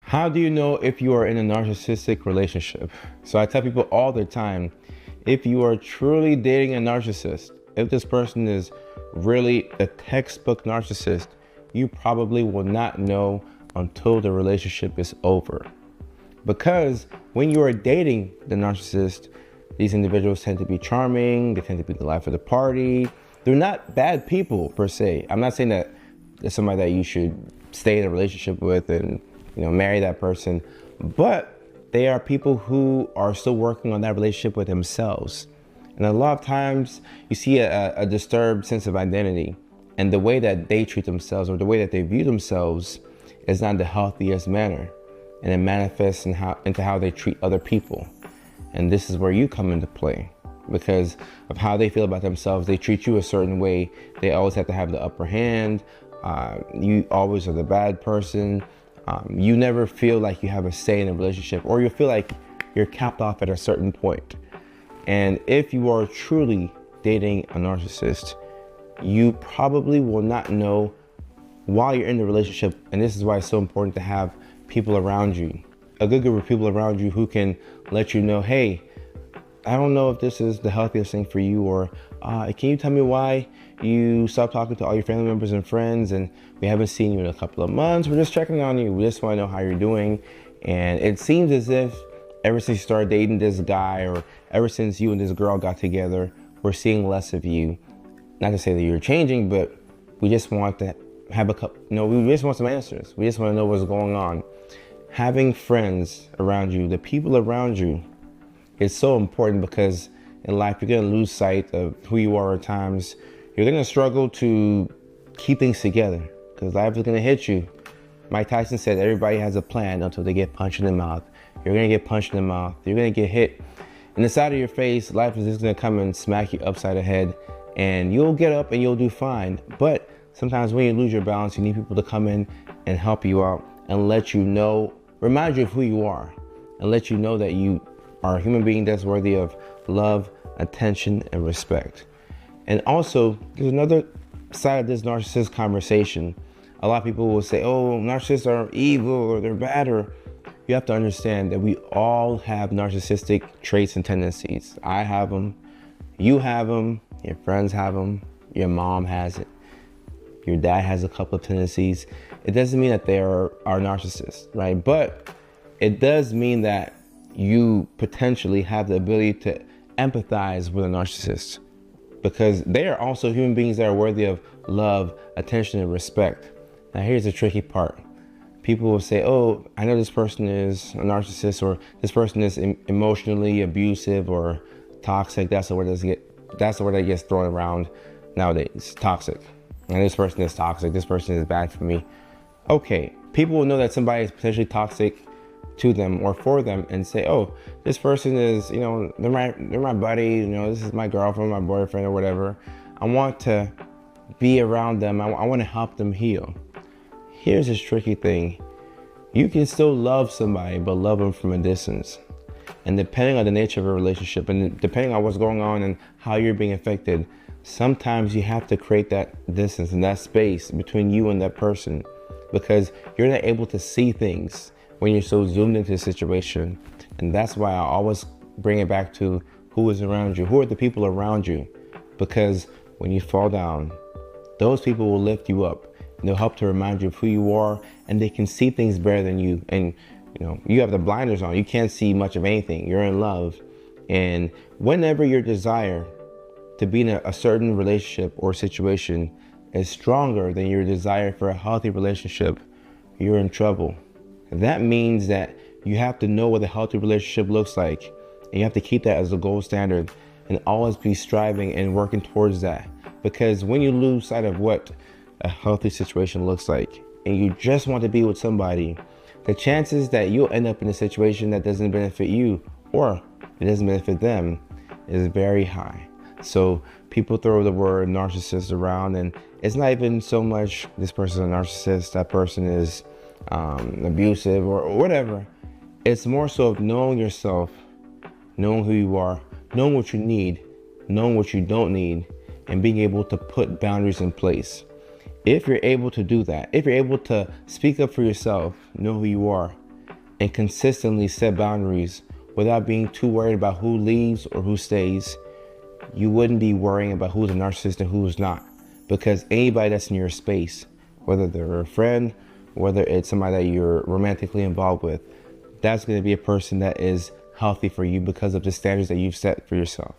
How do you know if you are in a narcissistic relationship? So I tell people all the time, if you are truly dating a narcissist, if this person is really a textbook narcissist, you probably will not know until the relationship is over. Because when you are dating the narcissist, these individuals tend to be charming, they tend to be the life of the party. They're not bad people per se. I'm not saying that there's somebody that you should stay in a relationship with and marry that person, but they are people who are still working on that relationship with themselves. And a lot of times you see a disturbed sense of identity, and the way that they treat themselves or the way that they view themselves is not the healthiest manner, and it manifests into how they treat other people. And this is where you come into play. Because of how they feel about themselves, they treat you a certain way. They always have to have the upper hand. You always are the bad person. You never feel like you have a say in a relationship, or you feel like you're capped off at a certain point. And if you are truly dating a narcissist, you probably will not know while you're in the relationship. And this is why it's so important to have people around you, a good group of people around you who can let you know, hey, I don't know if this is the healthiest thing for you, or can you tell me why you stopped talking to all your family members and friends, and we haven't seen you in a couple of months. We're just checking on you. We just want to know how you're doing. And it seems as if ever since you started dating this guy, or ever since you and this girl got together, we're seeing less of you. Not to say that you're changing, but we just want to have we just want some answers. We just want to know what's going on. Having friends around you, the people around you, is so important, because in life you're going to lose sight of who you are at times. You're going to struggle to keep things together because life is going to hit you. Mike Tyson said everybody has a plan until they get punched in the mouth. You're going to get punched in the mouth. You're going to get hit in the side of your face. Life is just going to come and smack you upside the head, and you'll get up and you'll do fine. But sometimes when you lose your balance, you need people to come in and help you out and let you know, remind you of who you are, and let you know that you are a human being that's worthy of love, attention, and respect. And also, there's another side of this narcissist conversation. A lot of people will say, oh, narcissists are evil or they're bad. Or you have to understand that we all have narcissistic traits and tendencies. I have them, you have them, your friends have them, your mom has it, your dad has a couple of tendencies. It doesn't mean that they are narcissists, right? But it does mean that you potentially have the ability to empathize with a narcissist, because they are also human beings that are worthy of love, attention, and respect. Now here's the tricky part. People will say, oh, I know this person is a narcissist, or this person is emotionally abusive or toxic. That's the word that gets thrown around nowadays, toxic. And this person is toxic, this person is bad for me. Okay, people will know that somebody is potentially toxic to them or for them and say, oh, this person is, they're my buddy, this is my girlfriend, my boyfriend, or whatever. I want to be around them. I want to help them heal. Here's this tricky thing. You can still love somebody, but love them from a distance. And depending on the nature of a relationship, and depending on what's going on and how you're being affected, sometimes you have to create that distance and that space between you and that person, because you're not able to see things when you're so zoomed into the situation. And that's why I always bring it back to who is around you. Who are the people around you? Because when you fall down, those people will lift you up, and they'll help to remind you of who you are, and they can see things better than you. And you have the blinders on. You can't see much of anything. You're in love. And whenever your desire to be in a certain relationship or situation is stronger than your desire for a healthy relationship, you're in trouble. That means that you have to know what a healthy relationship looks like, and you have to keep that as the gold standard and always be striving and working towards that. Because when you lose sight of what a healthy situation looks like, and you just want to be with somebody, the chances that you'll end up in a situation that doesn't benefit you or it doesn't benefit them is very high. So people throw the word narcissist around, and it's not even so much this person's a narcissist, that person is abusive or whatever. It's more so of knowing yourself, knowing who you are, knowing what you need, knowing what you don't need, and being able to put boundaries in place. If you're able to do that, if you're able to speak up for yourself, know who you are, and consistently set boundaries without being too worried about who leaves or who stays, you wouldn't be worrying about who's a narcissist and who's not. Because anybody that's in your space, whether they're a friend, whether it's somebody that you're romantically involved with, that's going to be a person that is healthy for you because of the standards that you've set for yourself.